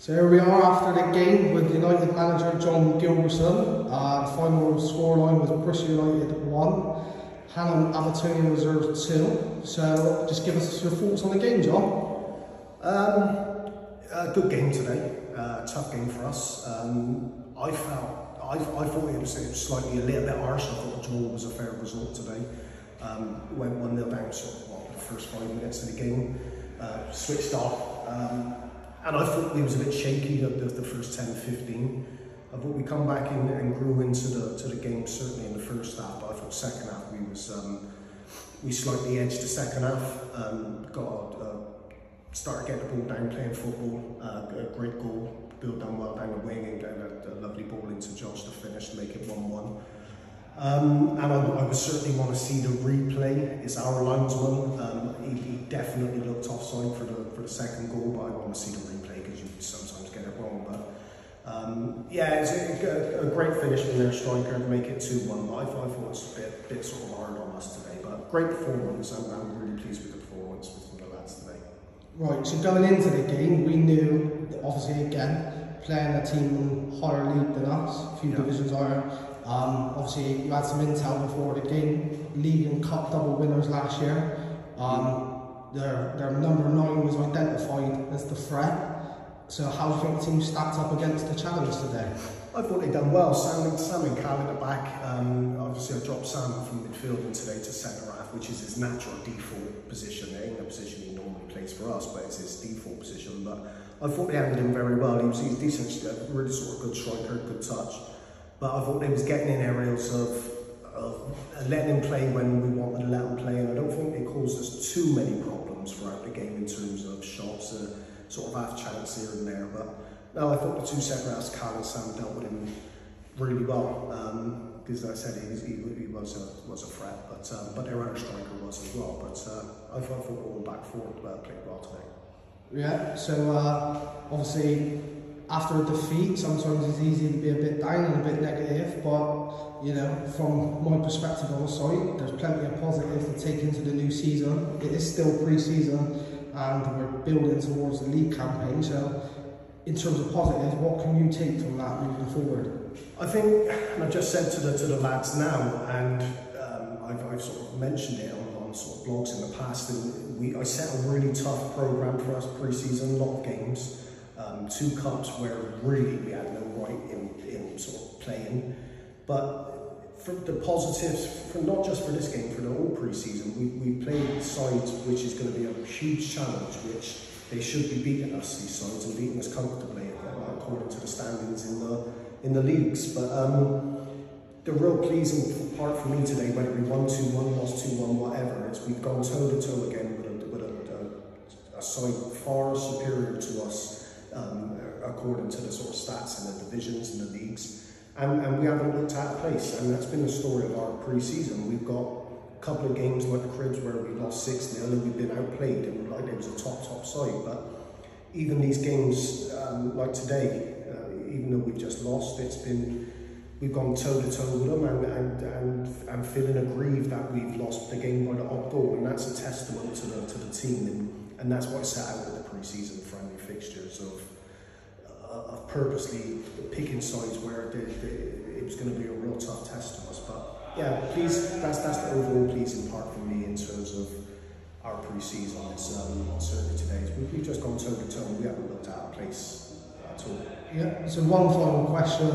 So here we are after the game with United manager John Gilbertson. The final scoreline was Bristol United 1, Hanham Abbotonians Reserves 2. So just give us your thoughts on the game, John. A good game today, tough game for us. I thought it was slightly a little bit harsh. I thought the draw was a fair result today. Went 1-0 down sort of the first 5 minutes of the game, switched off. And I thought we was a bit shaky the first 10-15. I thought we come back in and grew into the game, certainly in the first half, but I thought second half we slightly edged the second half. Started getting the ball down, playing football, a great goal, built down well down the wing and getting a lovely ball into Josh to finish to make it 1-1. And I would certainly want to see the replay. It's our linesman. He definitely looked offside for the second goal, but I want to see the replay because you sometimes get it wrong. But yeah, it's a great finish from their striker to make it 2-1. I thought it was a bit sort of hard on us today, but great performance. I'm really pleased with the performance from the lads today. Right, so going into the game, we knew that obviously again playing a team in higher league than us, a few divisions higher. Obviously, you had some intel before the game. League and Cup double winners last year. Their number 9 was identified as the threat. So, how do you think the team stacked up against the challenge today? I thought they'd done well. Sam and Cal at the back. Obviously, I dropped Sam from midfield today to centre half, which is his natural default position. It ain't the position he normally plays for us, but it's his default position. But I thought they handled him very well. He's decent, really sort of good striker, good touch. But I thought they was getting in areas of letting him play when we wanted to let him play, and I don't think they caused us too many problems throughout the game in terms of shots, sort of half chance here and there. But no, I thought the two centre halves, Cal and Sam, dealt with him really well. Because like I said, he was a threat, but their other striker was as well. But I thought all back four played well today. Yeah. So obviously, after a defeat, sometimes it's easy to be a bit down and a bit negative, but you know, from my perspective on the site, there's plenty of positives to take into the new season. It is still pre-season and we're building towards the league campaign, so in terms of positives, what can you take from that moving forward? I think, and I've just said to the lads now, and I've sort of mentioned it on sort of blogs in the past, and I set a really tough programme for us pre-season, a lot of games. 2 cups where really we had no right in sort of playing, but for the positives, for not just for this game, for the whole pre-season, we played sides which is going to be a huge challenge, which they should be beating us, these sides, and beating us comfortably according to the standings in the leagues. But the real pleasing part for me today, whether we won 2-1, lost 2-1, whatever, is we've gone toe to toe again with a side far superior to us. According to the sort of stats in the divisions and the leagues, and we haven't looked out of place, and that's been the story of our pre-season. We've got a couple of games like the Cribs where we lost 6-0 and we've been outplayed, and like it was a top side. But even these games like today, even though we've just lost, we've gone toe to toe with them, and feeling aggrieved that we've lost the game by the odd goal, and that's a testament to the team, and that's what I set out with the pre-season friendly fixtures of purposely picking sides where it was going to be a real tough test to us. But yeah, that's the overall pleasing part for me in terms of our pre-season. It's certainly today. We've just gone toe to toe. We haven't looked out of place at all. Yeah. So one final question.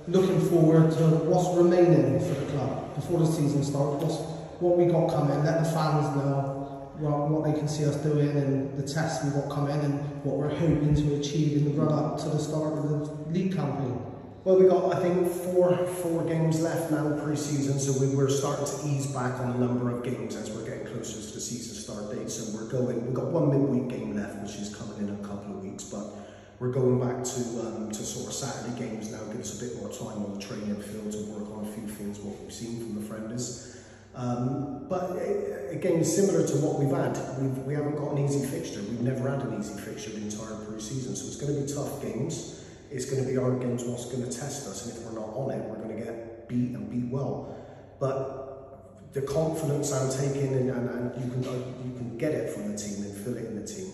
Looking forward to what's remaining for the club before the season starts. What we got coming. Let the fans know what they can see us doing and the tests we've got coming and what we're hoping to achieve in the run-up to the start of the league campaign. Well, we've got, I think, four games left now pre-season, so we're starting to ease back on the number of games as we're getting closer to the season start date. So we've got one midweek game left, which is coming in a couple of weeks, but we're going back to sort of Saturday games now, give us a bit more time on the training field to work on a few things, what we've seen from the friendlies. But again, similar to what we've had, we haven't got an easy fixture. We've never had an easy fixture the entire pre-season, so it's going to be tough games. It's going to be hard games what's going to test us, and if we're not on it, we're going to get beat and beat well. But the confidence I'm taking, and you can get it from the team and feel it in the team.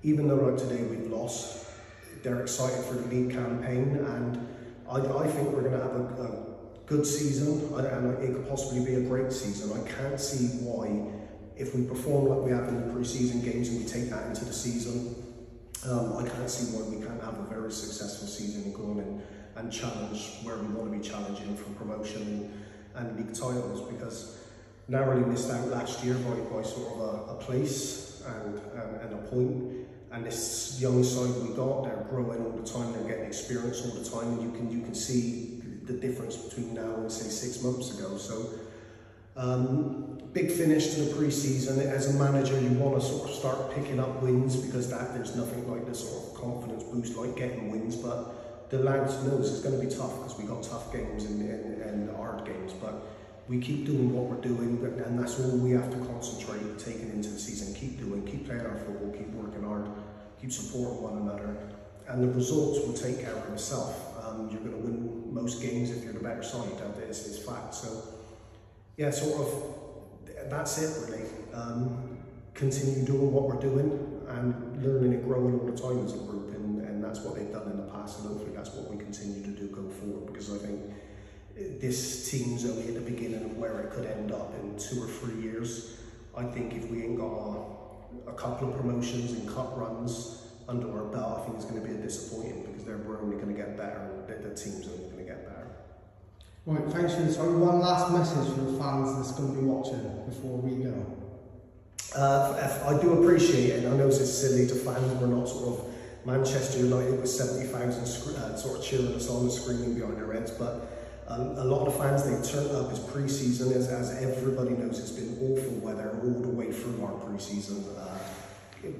Even though like today we've lost, they're excited for the league campaign, and I think we're going to have a good season, and it could possibly be a great season. I can't see why, if we perform like we have in the pre-season games and we take that into the season, I can't see why we can't have a very successful season and go on and challenge where we want to be challenging for promotion and league titles, because narrowly missed out last year by sort of a place and a point. And this young side we got, they're growing all the time, they're getting experience all the time, and you can see the difference between now and say 6 months ago. So big finish to the pre-season. As a manager, you want to sort of start picking up wins, because there's nothing like this sort of confidence boost like getting wins. But the lads knows it's going to be tough, because we got tough games and hard games. But we keep doing what we're doing, and that's all we have to concentrate taking into the season. Keep playing our football, keep working hard, keep supporting one another, and the results will take care of themselves. You're going to win most games if you're the better side. It's fact. So yeah, sort of that's it really. Continue doing what we're doing and learning and growing all the time as a group, and that's what they've done in the past, and hopefully that's what we continue to do go forward, because I think this team's only at the beginning of where it could end up in 2 or 3 years. I think if we ain't got a couple of promotions and cup runs under our belt, I think it's going to be a disappointing, because we're only going to get better, and the team's only going to get better. Right, thanks for this. One last message for the fans that's going to be watching before we go. I do appreciate it, and I know it's silly to fans. We're not sort of Manchester United with 70,000 sort of cheering us on and screaming behind our heads, but a lot of fans, they've turned up as pre-season, as everybody knows. It's been awful weather all the way through our pre-season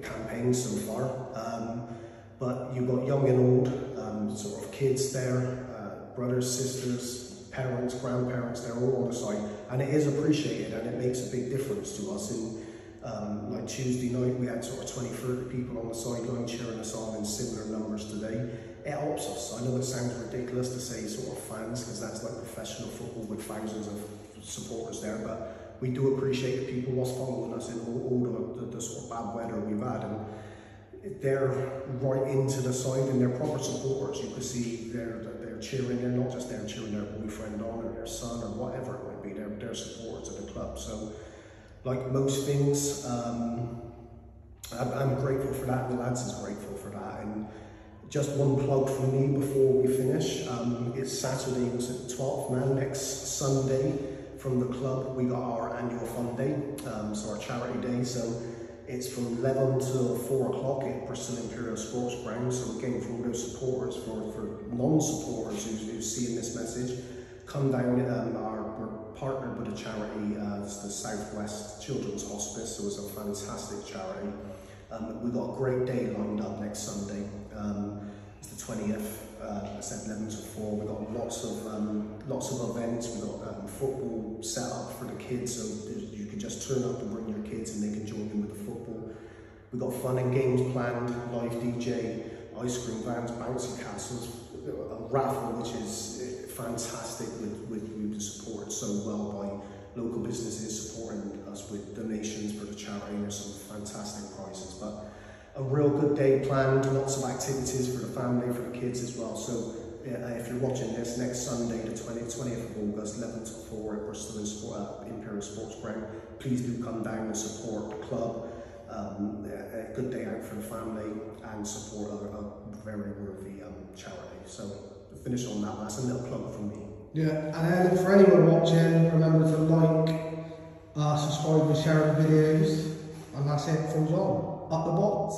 campaign so far. But you've got young and old, sort of kids there, brothers, sisters, parents, grandparents, they're all on the side, and it is appreciated, and it makes a big difference to us. Like Tuesday night, we had sort of 20, 30 people on the sideline cheering us on in similar numbers today. It helps us. I know it sounds ridiculous to say sort of fans, because that's like professional football with thousands of supporters there, but we do appreciate the people what's following us in all the sort of bad weather we've had, and they're right into the side, and they're proper supporters. You can see they're cheering. They're not just there cheering their boyfriend on or their son or whatever it might be. They're supporters of the club. So like most things, I'm grateful for that, and the lads is grateful for that. And just one plug from me before we finish. It's Saturday, was it the 12th now, next Sunday from the club, we got our annual fun day, so our charity day. So it's from 11 till 4 o'clock at Bristol Imperial Sports Ground. So again, for all those supporters, for non-supporters who's seeing this message, come down. We're partnered with a charity, it's the Southwest Children's Hospice, so it's a fantastic charity. We've got a great day lined up next Sunday. It's the 20th, I said 11 to 4. We've got lots of events. We've got football set up for the kids, so you can just turn up and bring your kids and they can join in with the football. We've got fun and games planned, live DJ, ice cream vans, bouncy castles, a raffle which is fantastic with supported so well by local businesses supporting us with donations for the charity. There's some fantastic prizes, but a real good day planned, lots of activities for the family, for the kids as well. So if you're watching this next Sunday, the 20th of August, 11 to 4 at Bristol Imperial Sports Ground, please do come down and support the club. A good day out for the family and support a very worthy charity. So to finish on that, that's a little plug from me. Yeah, and then for anyone watching, remember to like, subscribe and share the videos, and that's it from John. Up the bots.